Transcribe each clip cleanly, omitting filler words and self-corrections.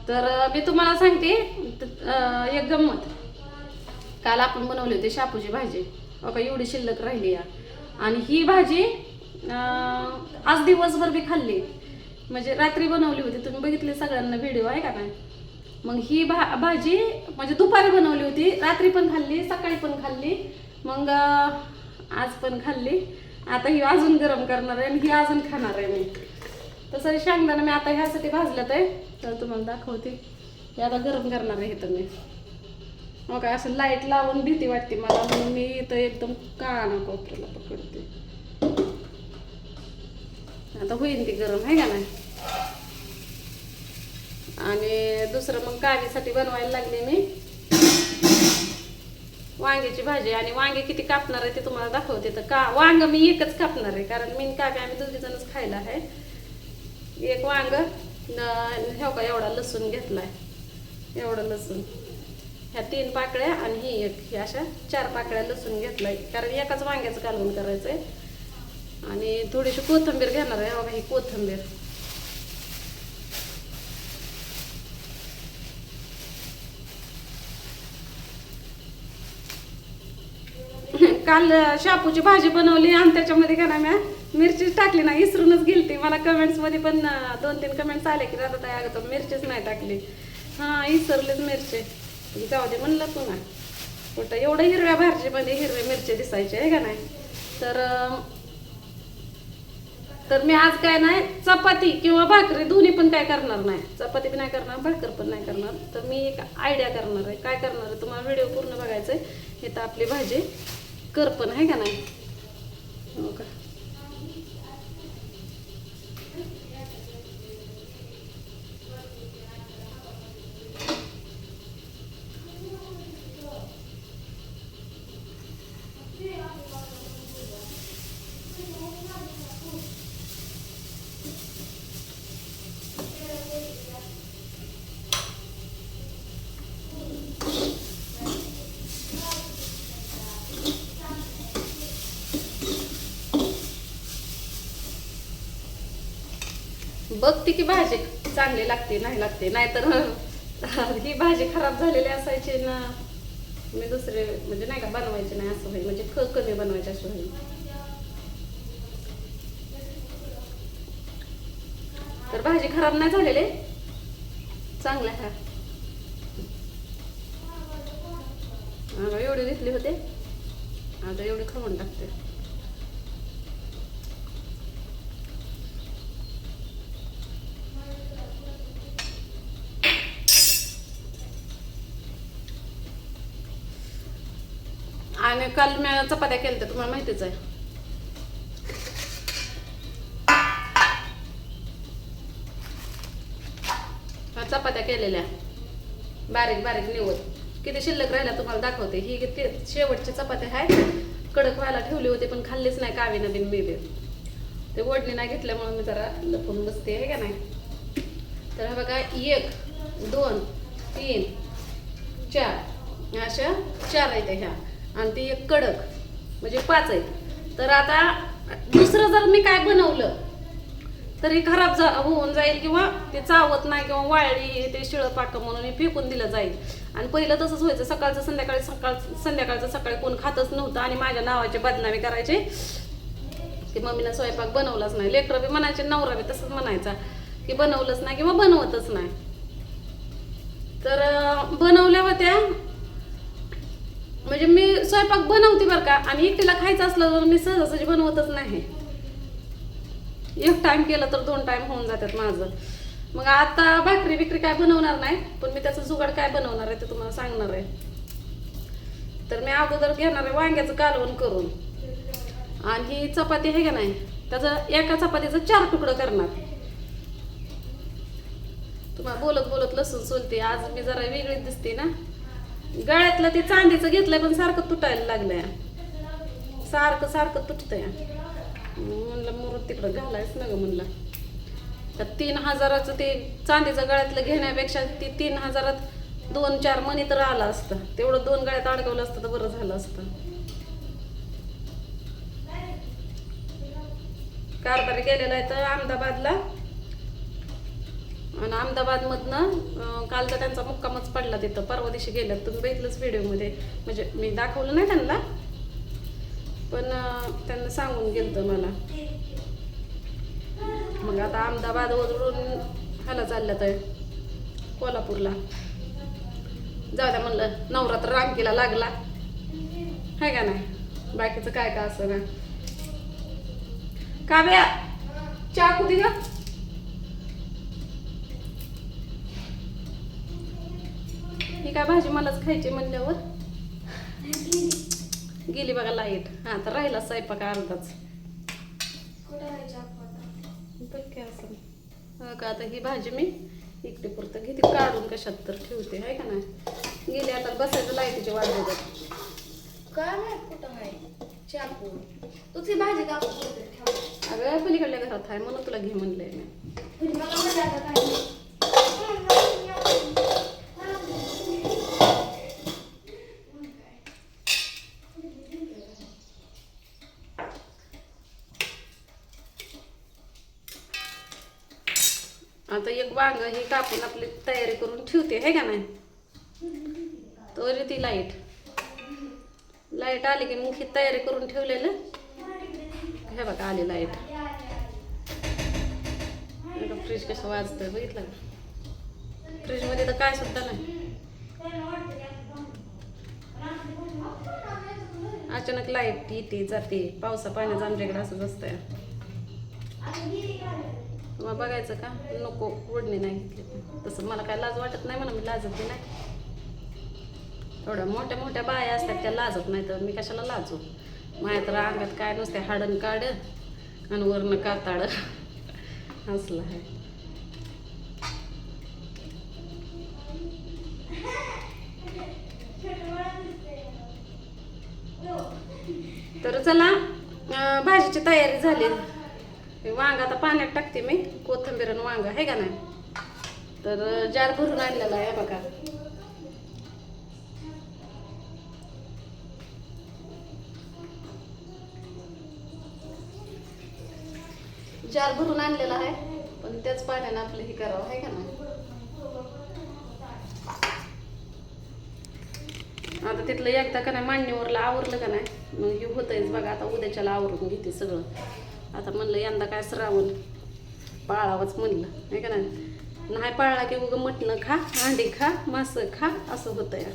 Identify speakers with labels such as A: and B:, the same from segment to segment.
A: तर मी तुम्हाला सांगते एक गंमत. काल आपण बनवली होती शापूची भाजी. बघा एवढी शिल्लक राहिली या. आणि ही भाजी आज दिवसभर मी खाल्ली. म्हणजे रात्री बनवली होती, तुम्ही बघितले सगळ्यांना व्हिडिओ आहे का नाही. मग ही भाजी म्हणजे दुपारी बनवली होती, रात्री पण खाल्ली, सकाळी पण खाल्ली, मग आज पण खाल्ली. आता ही अजून गरम करणार आहे आणि ही अजून खाणार आहे मी. तसं शेंगदाणा मी आता ह्यासाठी भाजल्यात आहे, तर तुम्हाला दाखवते. हे आता गरम करणार आहे. तर मी मग असं लाईट लावून भीती वाटते मला, म्हणून मी इथं एकदम काळा कोपऱ्याला पकडते. आता होईल ती गरम आहे का नाही. आणि दुसरं मग कावीसाठी बनवायला लागले मी वांग्याची भाजी. आणि वांगे किती कापणार आहे ते तुम्हाला दाखवते. तर वांग मी एकच कापणार आहे, कारण मी कावी आम्ही दोघी जणच खायला आहे. एक वांग हे का एवढा लसूण घेतलाय, एवढं लसूण, ह्या 3 पाकळ्या आणि ही एक, ह्या अशा 4 पाकळ्या लसूण घेतलाय, कारण एकाच वांग्याचं कालवण करायचंय. आणि थोडीशी कोथिंबीर घेणार आहे. बघा ही कोथिंबीर. काल शापूची भाजी बनवली आणि त्याच्यामध्ये का ना मी मिरचीच टाकली ना, इसरूनच गेलती. मला कमेंट्स मध्ये पण 2-3 कमेंट्स आले की दादा ताई अगं मिरचीच नाही टाकली. हा इसरलीच मिरची. जाऊ दे म्हणलं पुन्हा कुठं एवढं हिरव्या भाजीमध्ये हिरवे मिरची दिसायचे आहे का नाही. तर मी आज काय नाही, चपाती किंवा भाकरी दोन्ही पण काय करणार नाही. चपाती पण नाही करणार, भाकर पण नाही करणार. तर मी एक आयडिया करणार आहे. काय करणार आहे तुम्हाला व्हिडिओ पूर्ण बघायचंय. हे तर आपली भाजी करपण आहे का नाही. हो का. बघते की भाजी चांगली लागते नाही लागते, नाहीतर ही भाजी खराब झालेली असायची ना, मी दुसरे म्हणजे नाही का बनवायचे नाही असं होईल, म्हणजे कमी बनवायचे असं होईल. तर भाजी खराब नाही झालेली, चांगला हा. एवढे घेतले होते, आता एवढे खाऊन टाकते. आणि काल मी चपात्या केल्या, तुम्हाला माहितीच आहे. चपात्या केलेल्या बारीक बारीक निवड. किती शिल्लक राहिल्या तुम्हाला दाखवते. ही शेवटची चपात्या आहे, कडक व्हायला ठेवली होती पण खाल्लीच नाही कावीनं बिन मी बी. ते ओढणी नाही घेतल्यामुळे मी जरा लपून बसते आहे का नाही. तर हा बघा 1 2 3 4 अशा 4 आहेत ह्या, आणि ती एक कडक म्हणजे 5 आहेत. तर आता दुसरं जर मी काय बनवलं तर हे खराब होऊन जाईल, किंवा ते चावत नाही, किंवा वाळली ते शिळं पाक म्हणून फेकून दिलं जाईल. आणि पहिलं तसंच व्हायचं, सकाळचं संध्याकाळचं सकाळी कोण खातच नव्हतं आणि माझ्या नावाची बदनामी करायचे की मम्मीनं स्वयंपाक बनवलाच नाही. लेकरं बी म्हणायचे, नवरा बी तसंच म्हणायचा की बनवलंच नाही किंवा बनवतच नाही. तर बनवल्या होत्या, म्हणजे मी स्वयंपाक बनवते बरं का, आणि एकटीला खायचं असलं तर मी सहजासहजी बनवतच नाही. 1 टाइम केलं तर 2 टाइम होऊन जातात माझं. मग आता भाकरी बिकरी काय बनवणार नाही, पण मी त्याचं जुगाड काय बनवणार आहे ते तुम्हाला सांगणार आहे. तर मी अगोदर घेणार आहे वांग्याचं कालवण करून, आणि ही चपाती आहे का नाही त्याचं एका चपातीचं 4 तुकडं करणार. तुम्हाला बोलत बोलत लसूण सोलते. आज मी जरा वेगळीच दिसते ना. गळ्यातलं ते चांदीचं घेतलंय पण सारखं तुटायला लागलंय, सारखं सारखं तुटतंय. म्हणलं मुहूर्त तिकडं घालायच ना ग म्हणलं. तर 3000चं ते चांदीचं गळ्यातलं घेण्यापेक्षा ती 3000त 2-4 मणी तर आला असतं. तेवढं 2 गळ्यात अडकवलं असतं तर बरं झालं असतं. कारभार गेलेला आहे तर अहमदाबादला, आणि अहमदाबादमधनं कालचा त्यांचा मुक्कामच पडला तिथं. परवा दिवशी गेल्यात, तुम्ही बघितलंच व्हिडिओमध्ये. म्हणजे मी दाखवलं नाही त्यांना, पण त्यांना सांगून गेलं मला. मग आता अहमदाबादवरून ह्याला चालल्यात आहे कोल्हापूरला. जाऊ द्या म्हणलं, नवरात्र रामकीला लागला आहे का नाही. बाकीचं काय का असं ना. काव्या चहा कुदी ग. ही काय भाजी मलाच खायची म्हणल्यावर गेली बघा लाईट. हा तर राहिला स्वयंपाक अर्धाच. बघ काय असं का. आता ही भाजी मी इकडे पुरतं घेते काढून, कशात तर ठेवते आहे का नाही. गेली आता बसायचं लाईटीची वाट बघत.
B: काय माहित कुठं आहे चाकू. तुझी भाजी कापून
A: अगं पलीकडल्या घरात आहे म्हणून तुला घे म्हणलंय मी. आता एक वांग ही कापून आपली तयारी करून ठेवते आहे का नाही. तर ती लाईट आली की मग ही तयारी करून ठेवलेलं. हे बघा आली लाईट. फ्रीज कसं वाजतंय बघितलं का. फ्रीजमध्ये तर काय सुद्धा नाही. अचानक लाईट येते जाते. पावसा पाण्याचं आमच्याकडे असंच असतंय. मग बघायचं का नको ओढणी नाही घेतली. तसं मला काय लाज वाटत नाही म्हणा, मी लाजत नाही. थोड्या मोठ्या मोठ्या बाया असतात त्या लाजत नाही, तर मी कशाला लाजू. माझ्या तर अंगात काय नसते, हाडण काढ आणि वरनं काताड असलं आहे. तर चला भाजीची तयारी झाली. वांग आता पाण्यात टाकते मी. कोथिंबीर आणि वांग आहे का नाही. तर जार भरून आणलेला आहे बघा. जार भरून आणलेला आहे, पण त्याच पाण्यानं आपलं हे करावं आहे का नाही. आता तिथलं एकदा का नाही मांडणीवरला आवरलं का नाही, मग हे होतंयच बघा. आता उद्याच्याला आवरून घेते सगळं. आता म्हणलं यंदा काय श्रावण पाळावंच म्हणलं आहे का नाही पाळला की उगं मटणं खा, अंडी खा, मांस खा असं होतं या.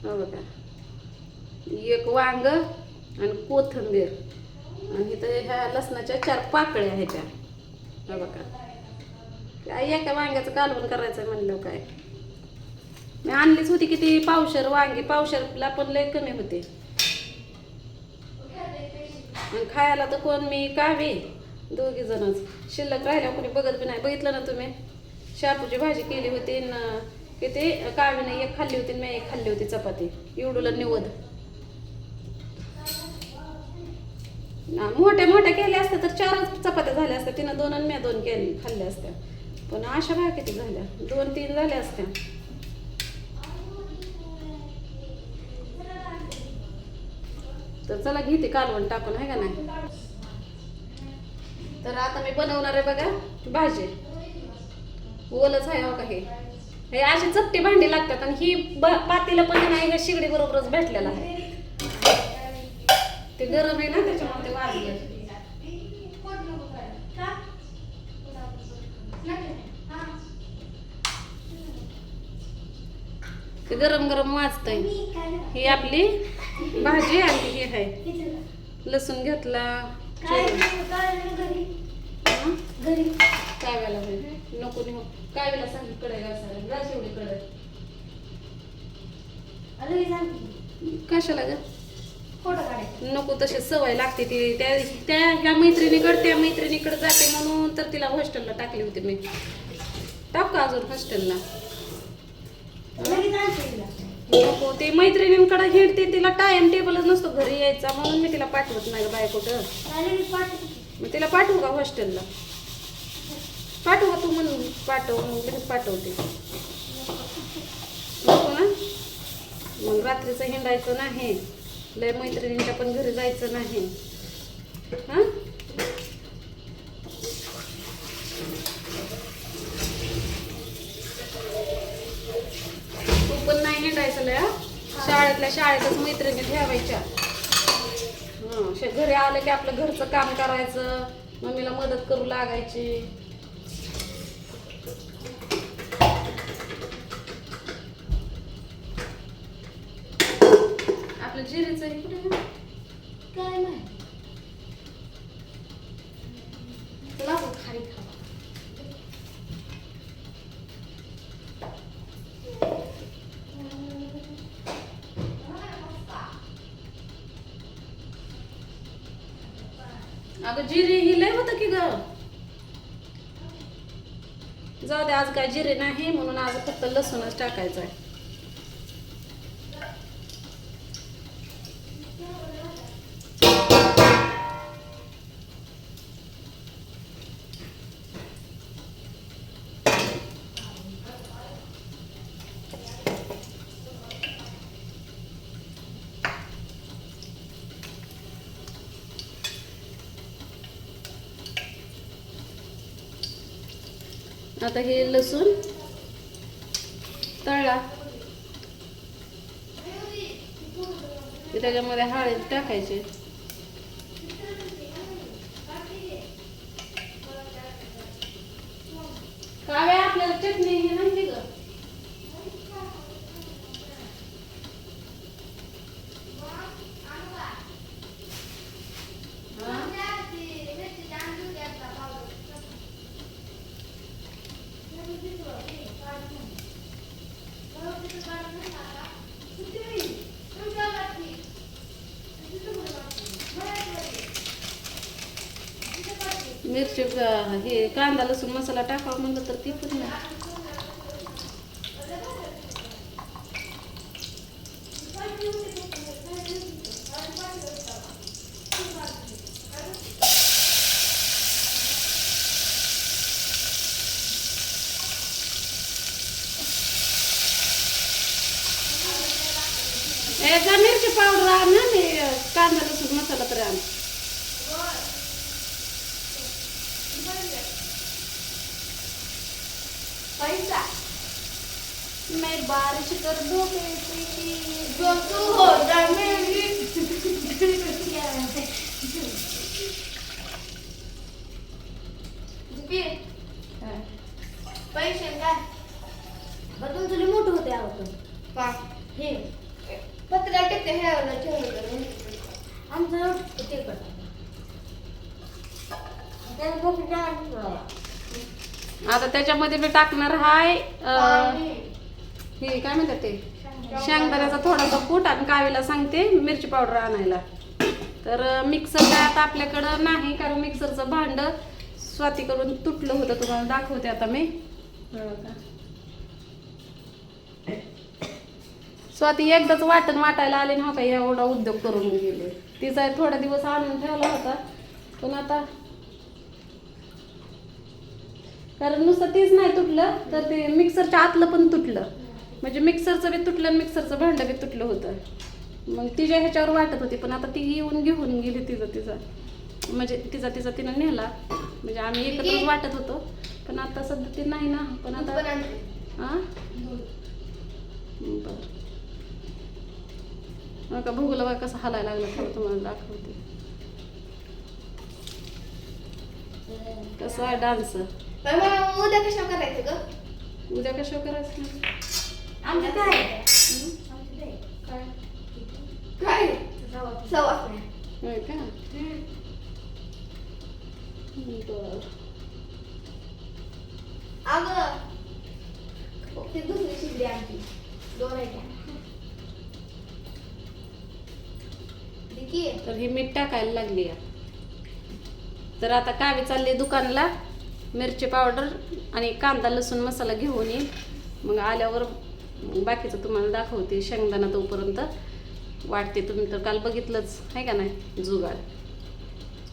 A: हो बघा, एक वांग आणि कोथिंबीर आणि इथं ह्या लसणाच्या 4 पाकळ्या ह्याच्या. हा बघा, काय एका वांग्याचं कालवण करायचं म्हणलं. काय मी आणलीच होती किती पावशर वांगी. पावशरला पण लय कमी होते. आणि खायला तर कोण मी कावी दोघी जणच. शिल्लक राहिल्या कोणी बघत बी नाही. बघितलं ना तुम्ही, शापूची भाजी केली होती न किती. कावीने एक खाल्ली होती, मी एक खाल्ली होती चपाती. एवढूला निवद. मोठ्या मोठ्या केल्या असत्या तर 4 चपात्या झाल्या असत्या. तिनं 2 आणि मी 2 खाल्ल्या असत्या. पण अशा भाया किती झाल्या, 2-3 झाल्या असत्या. तर चला घेते कालवण टाकून आहे का नाही. तर आता मी बनवणार आहे बघा भाजी. ओलच आहे हो का. हे अशी चपटी भांडी लागतात आणि ही पातीला पण नाही, हे शिगडी बरोबरच भेटलेला आहे. ते गरम आहे ना त्याच्यामुळे ते वाजले. ते गरम गरम वाजतंय. ही आपली भाजी आणि ही आहे. लसूण घेतला. काय वेळेला नको नाही काय वेळेला सांगितलं कडे घासायला एवढी कडे कशाला ग. नको तशी सवय लागते ती. त्या ह्या मैत्रिणीकडे त्या मैत्रिणीकडे जाते म्हणून तर तिला हॉस्टेलला टाकली होती मी. टाक का अजून हॉस्टेलला. नको ते मैत्रिणींकडे हिंडते, तिला टाइम टेबलच नसतो घरी यायचा म्हणून मी तिला पाठवत नाही बाय कुठं. मग तिला पाठवू का हॉस्टेलला. पाठव तू म्हणून पाठव, मग लगेच पाठवते. नको ना? मग रात्रीचं हिंडायचं नाही, लय मैत्रिणींच्या पण घरी जायचं नाही. हा तू पण नाही हिंडायचं लय. शाळेतल्या शाळेतच मैत्रिणी ठेवायच्या. घरी आलं की आपलं घरचं काम करायचं, मम्मीला मदत करू लागायची. आपलं जिरीचं हे कुठे आहे?
B: काय माहिती तुला खाली खावा.
A: अगं जिरे ही लय होतं की ग. जाऊ दे, आज काय जिरे नाही म्हणून आज फक्त लसूणच टाकायचा आहे. आता हे लसूण तळला की त्याच्यामध्ये हळद टाकायची. काय आपल्याला चटणी हे नाही ग. मिरची हे कांदा लसूण मसाला टाकावा म्हणलं तर ती पण नाही. जा मिरची पावडर आण ना, मी कांदा लसूण मसाला तर आण.
B: पैसा
A: मैं बारिश कर दो
B: जो तू हो जा मेरी. पैसे काय बदल तुला मोठं होते आवडतं हे पत्रा टिकते हे ठेवलं करून आमचं ते
A: आता त्याच्यामध्ये मी टाकणार हाय हे काय म्हणतात ते शेंगदाण्याचा थोडासा कूट. आणि कावीला सांगते मिरची पावडर आणायला. तर मिक्सर काय आता आपल्याकडं नाही, कारण मिक्सरचं भांड स्वाती करून तुटलं होतं. तुम्हाला दाखवते आता मी. स्वाती एकदाच वाटायला आले ना का, एवढा उद्योग करून गेले. तिचा थोडा दिवस आणून ठेवला होता, पण आता कारण नुसतं तीच नाही तुटलं तर ते मिक्सरच्या आतलं पण तुटलं. म्हणजे मिक्सरचं बी तुटलं आणि मिक्सरचं भांडं बी तुटलं होतं. मग तिच्या ह्याच्यावर वाटत होती, पण आता ती येऊन घेऊन गेली तिचा म्हणजे तिचा तिनं नेला. म्हणजे आम्ही एकत्रच वाटत होतो, पण आता सध्या ती नाही ना. पण आता हा बरं का भूगोल बघा कसं हलायला लागलं. खरं तुम्हाला दाखवते कसं आहे डान्स.
B: उद्या कशा करायचं ग?
A: उद्या कशा करायचं?
B: आमचं काय काय सवास नाही.
A: होय का? बरं.
B: अगं ती दुसरी शिजली आमची 2 आहे.
A: तर ही मीठ टाकायला लागली आहे. तर आता कावी चालली दुकानला मिरची पावडर आणि कांदा लसूण मसाला घेऊन येईल. मग आल्यावर बाकीचं तुम्हाला दाखवते. शेंगदाणा तोपर्यंत वाटते. तुम्ही तर काल बघितलंच आहे का नाही जुगाड.